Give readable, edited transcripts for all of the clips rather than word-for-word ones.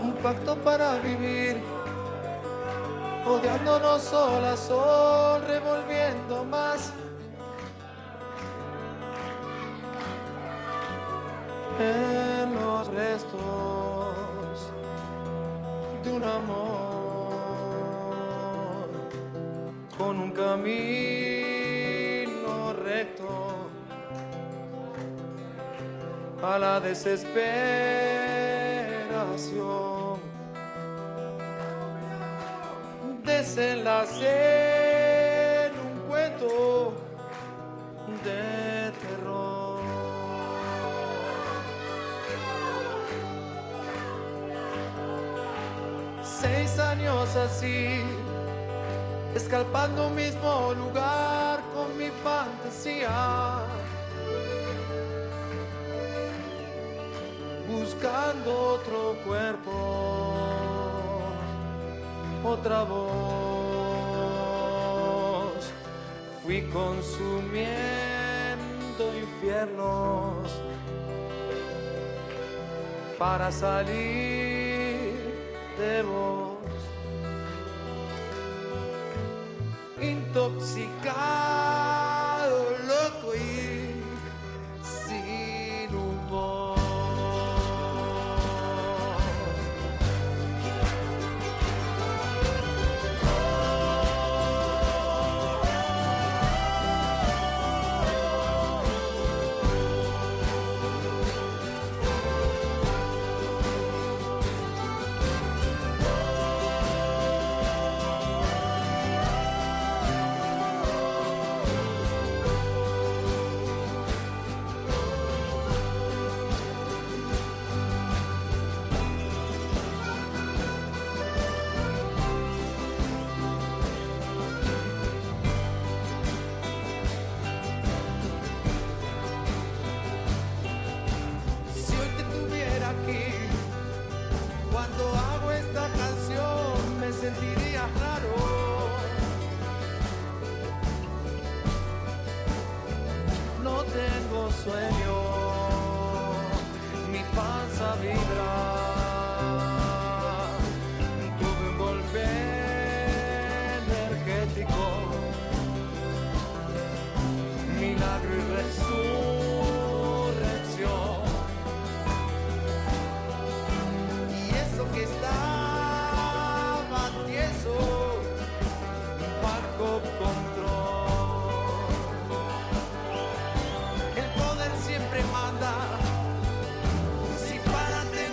Un pacto para vivir, odiándonos sol a sol, revolviendo más en los restos de un amor, con un camino recto a la desesperación. Desenlace en un cuento de terror. 6 años así, escalpando un mismo lugar con mi fantasía, buscando otro cuerpo, otra voz. Fui consumiendo infiernos para salir de vos, intoxicado, loco y sin humor. Cuando hago esta canción me sentiría raro. No tengo sueño, mi panza vibra. Tuve un golpe energético, milagro y resurrección. Que estaba tieso, bajo control. El poder siempre manda, si para ti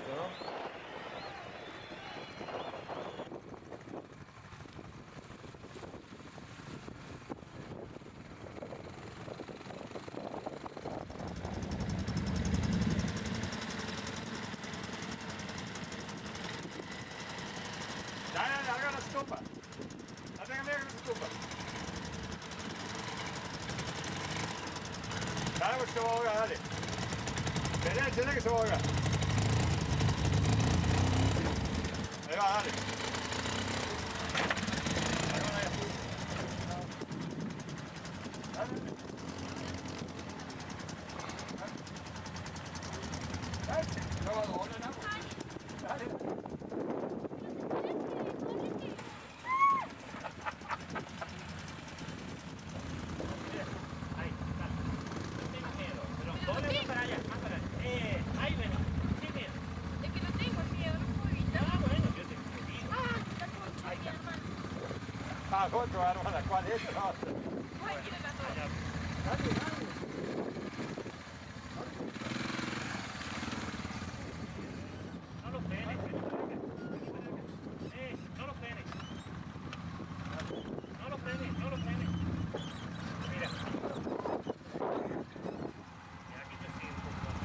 poquito, ¿no? Dale, haga la estufa. Haga la estufa. Dale, que se va a ahogar, dale. Tiene que se va a ahogar. Ahí va, dale. Hágalo ahí. Dale. Dale. No va a doler nada. Dale. Ahí ven, sin miedo. Es que no tengo miedo, no puedo evitar. Ah, bueno, yo te digo. Ah, la concha de mi hermano. Ah, otro, hermana, ¿cuál es? No. Ay, quiero la sola. Dale, dale. No lo frenes, no lo frenes. No lo frenes, no lo frenes. Mira. Y aquí te sigo un poco.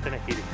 tenés que ir.